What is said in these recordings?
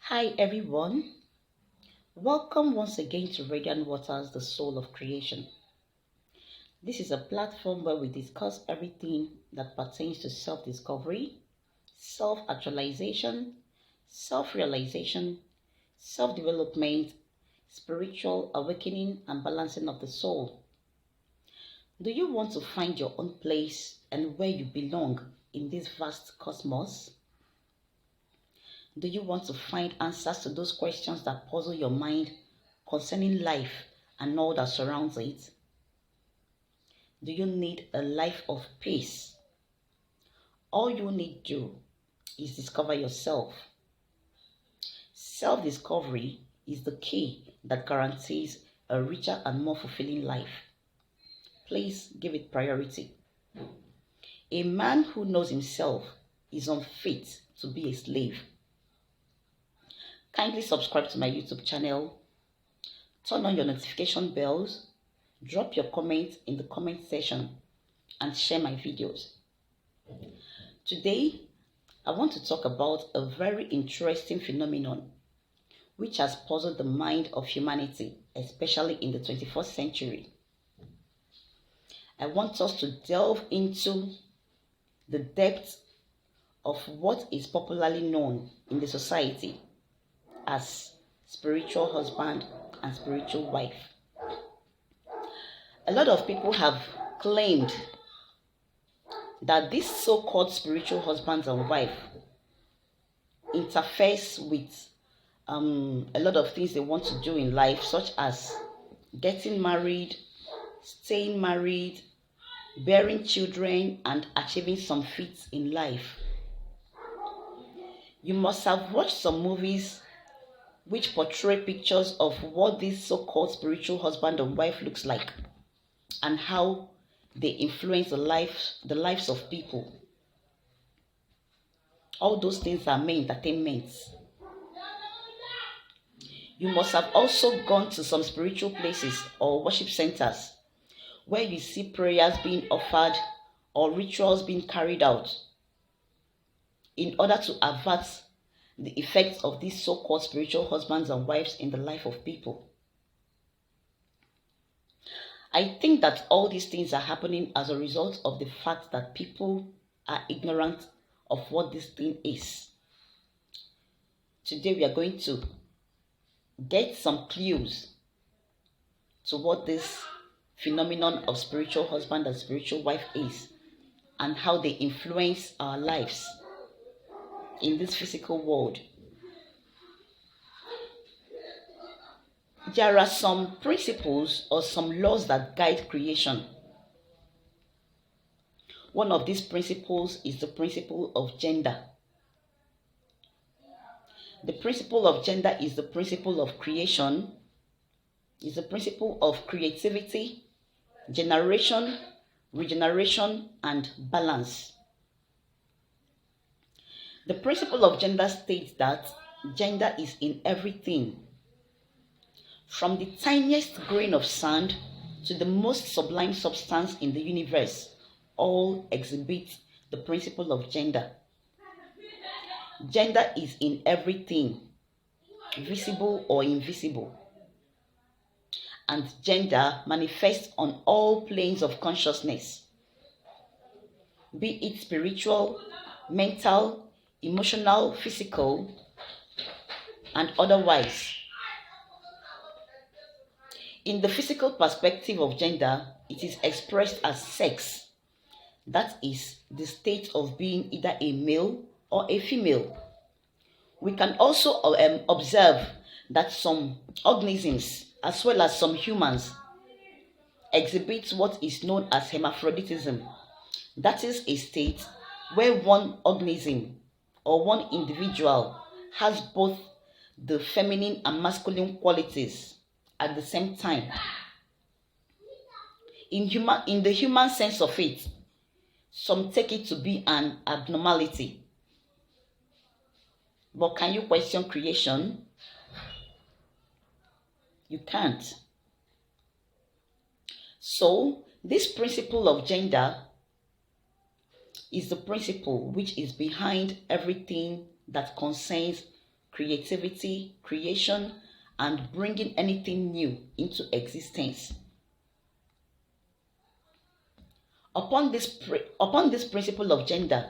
Hi everyone, welcome once again to Radiant Waters, the soul of creation. This is a platform where we discuss everything that pertains to self-discovery, self-actualization, self-realization, self-development, spiritual awakening, and balancing of the soul. Do you want to find your own place and where you belong in this vast cosmos? Do you want to find answers to those questions that puzzle your mind concerning life and all that surrounds it? Do you need a life of peace? All you need to do is discover yourself. Self-discovery is the key that guarantees a richer and more fulfilling life. Please give it priority. A man who knows himself is unfit to be a slave. Kindly subscribe to my YouTube channel, turn on your notification bells, drop your comments in the comment section, and share my videos. Today, I want to talk about a very interesting phenomenon which has puzzled the mind of humanity, especially in the 21st century. I want us to delve into the depth of what is popularly known in the society as spiritual husband and spiritual wife. A lot of people have claimed that this so-called spiritual husband and wife interferes with a lot of things they want to do in life, such as getting married, staying married, bearing children, and achieving some feats in life. You must have watched some movies which portray pictures of what this so-called spiritual husband and wife looks like and how they influence the lives of people. All those things are mere entertainments. You must have also gone to some spiritual places or worship centers where you see prayers being offered or rituals being carried out in order to avert the effects of these so-called spiritual husbands and wives in the life of people. I think that all these things are happening as a result of the fact that people are ignorant of what this thing is. Today we are going to get some clues to what this phenomenon of spiritual husband and spiritual wife is and how they influence our lives in this physical world. There are some principles or some laws that guide creation. One of these principles is the principle of gender. The principle of gender is the principle of creation, is the principle of creativity, generation, regeneration, and balance. The principle of gender states that gender is in everything, from the tiniest grain of sand to the most sublime substance in the universe. All exhibit the principle of gender. Gender is in everything, visible or invisible. And gender manifests on all planes of consciousness, be it spiritual, mental, emotional, physical, and otherwise. In the physical perspective of gender, it is expressed as sex. That is the state of being either a male or a female. We can also observe that some organisms, as well as some humans, exhibit what is known as hermaphroditism. That is a state where one organism or one individual has both the feminine and masculine qualities at the same time. In the human sense of it, some take it to be an abnormality. But can you question creation? You can't. So, this principle of gender is the principle which is behind everything that concerns creativity, creation, and bringing anything new into existence. Upon this principle of gender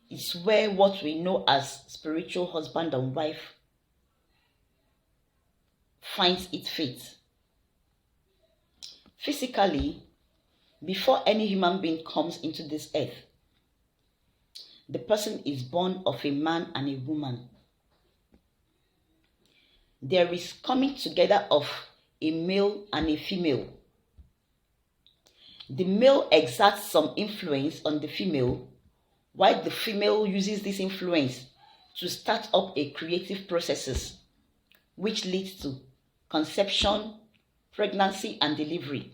is where what we know as spiritual husband and wife finds its fate. Physically, before any human being comes into this earth, the person is born of a man and a woman. There is coming together of a male and a female. The male exerts some influence on the female, while the female uses this influence to start up a creative processes, which leads to conception, pregnancy, and delivery.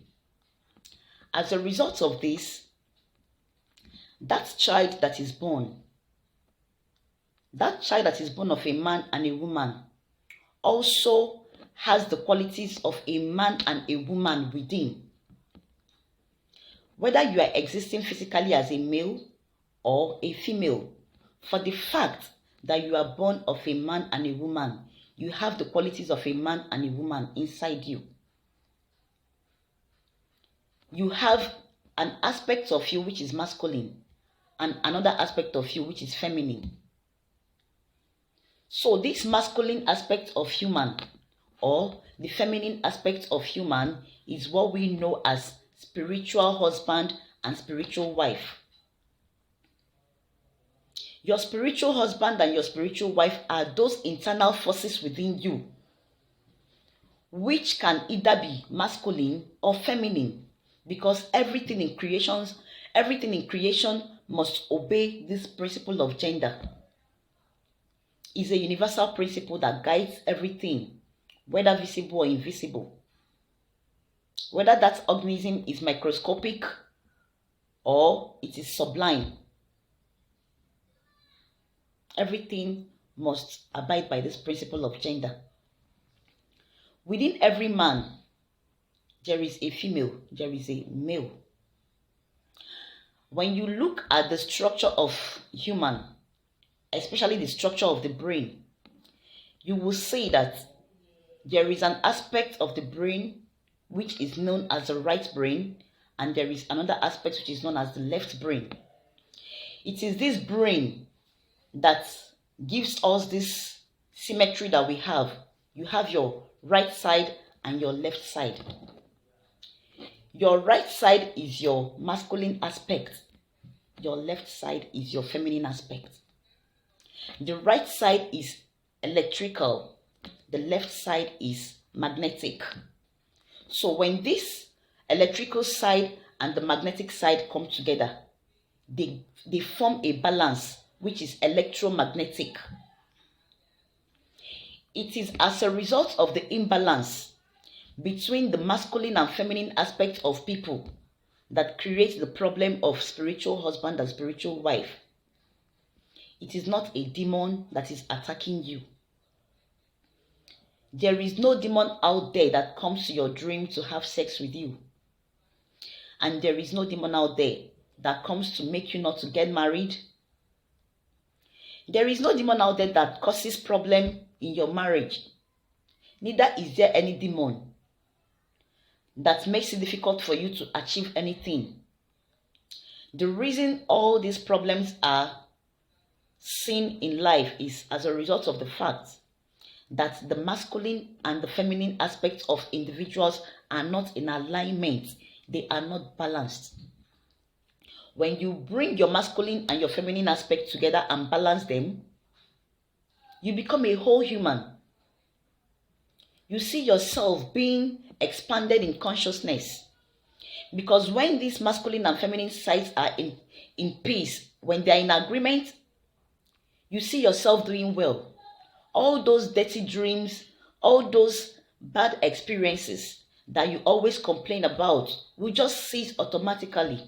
As a result of this, that child that is born of a man and a woman also has the qualities of a man and a woman within. Whether you are existing physically as a male or a female, for the fact that you are born of a man and a woman, you have the qualities of a man and a woman inside you. You have an aspect of you which is masculine and another aspect of you which is feminine. So this masculine aspect of human or the feminine aspect of human is what we know as spiritual husband and spiritual wife. Your spiritual husband and your spiritual wife are those internal forces within you, which can either be masculine or feminine, because everything in creation must obey this principle of gender. It's a universal principle that guides everything, whether visible or invisible. Whether that organism is microscopic or it is sublime, everything must abide by this principle of gender. Within every man, there is a female, there is a male. When you look at the structure of human, especially the structure of the brain, you will see that there is an aspect of the brain which is known as the right brain, and there is another aspect which is known as the left brain. It is this brain that gives us this symmetry that we have. You have your right side and your left side. Your right side is your masculine aspect. Your left side is your feminine aspect. The right side is electrical. The left side is magnetic. So when this electrical side and the magnetic side come together, they form a balance which is electromagnetic. It is as a result of the imbalance between the masculine and feminine aspect of people that creates the problem of spiritual husband and spiritual wife. It is not a demon that is attacking you. There is no demon out there that comes to your dream to have sex with you. And there is no demon out there that comes to make you not to get married. There is no demon out there that causes problem in your marriage. Neither is there any demon that makes it difficult for you to achieve anything. The reason all these problems are seen in life is as a result of the fact that the masculine and the feminine aspects of individuals are not in alignment. They are not balanced. When you bring your masculine and your feminine aspect together and balance them, you become a whole human. You see yourself being expanded in consciousness. Because when these masculine and feminine sides are in peace, when they are in agreement, you see yourself doing well. All those dirty dreams, all those bad experiences that you always complain about will just cease automatically.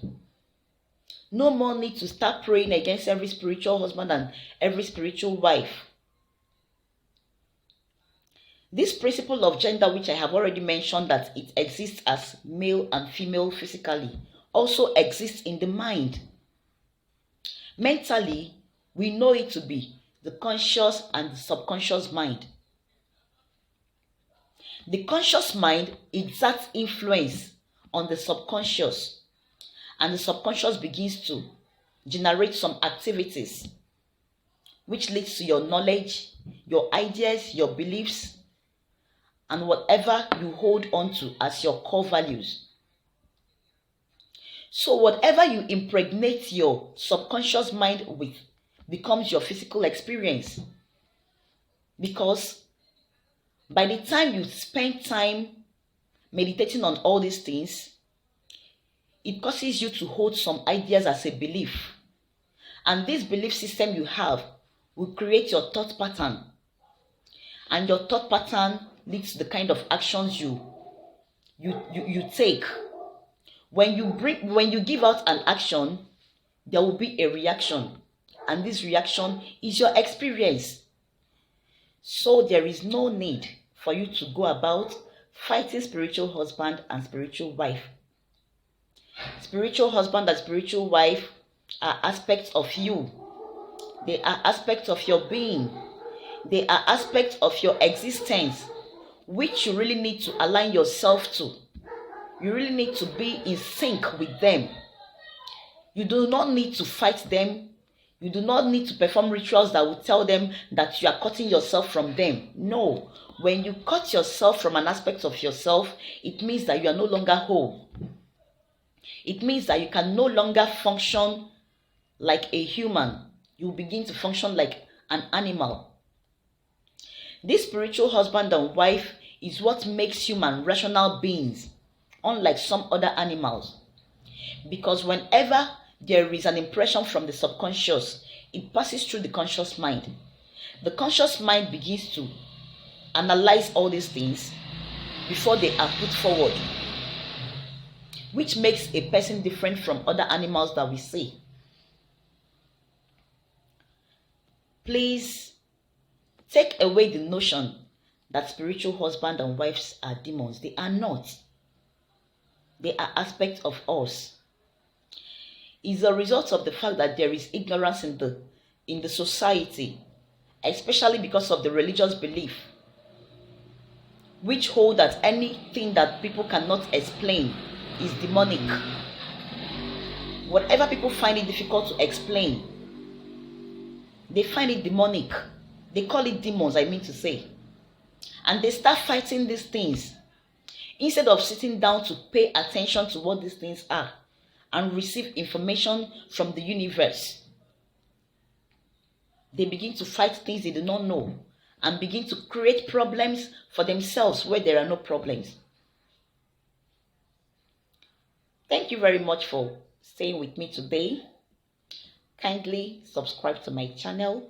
No more need to start praying against every spiritual husband and every spiritual wife. This principle of gender, which I have already mentioned that it exists as male and female physically, also exists in the mind. Mentally, we know it to be the conscious and the subconscious mind. The conscious mind exerts influence on the subconscious, and the subconscious begins to generate some activities which leads to your knowledge, your ideas, your beliefs, and whatever you hold on to as your core values. So whatever you impregnate your subconscious mind with becomes your physical experience. Because by the time you spend time meditating on all these things, it causes you to hold some ideas as a belief. And this belief system you have will create your thought pattern. And your thought pattern leads to the kind of actions you take. When you give out an action, there will be a reaction. And this reaction is your experience. So there is no need for you to go about fighting spiritual husband and spiritual wife. Spiritual husband and spiritual wife are aspects of you. They are aspects of your being. They are aspects of your existence, which you really need to align yourself to. You really need to be in sync with them. You do not need to fight them. You do not need to perform rituals that will tell them that you are cutting yourself from them. No. When you cut yourself from an aspect of yourself, it means that you are no longer whole. It means that you can no longer function like a human. You begin to function like an animal. This spiritual husband and wife is what makes human rational beings, unlike some other animals. Because whenever there is an impression from the subconscious, it passes through the conscious mind. The conscious mind begins to analyze all these things before they are put forward, which makes a person different from other animals that we see. Please take away the notion that spiritual husband and wives are demons. They are not. They are aspects of us. It's a result of the fact that there is ignorance in the society, especially because of the religious belief, which hold that anything that people cannot explain is demonic. Whatever people find it difficult to explain, they find it demonic. They call it demons, I mean to say. And they start fighting these things instead of sitting down to pay attention to what these things are and receive information from the universe. They begin to fight things they do not know and begin to create problems for themselves where there are no problems. Thank you very much for staying with me today. Kindly subscribe to my channel.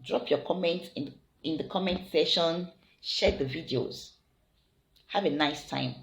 Drop your comments in the comment section. Share the videos. Have a nice time.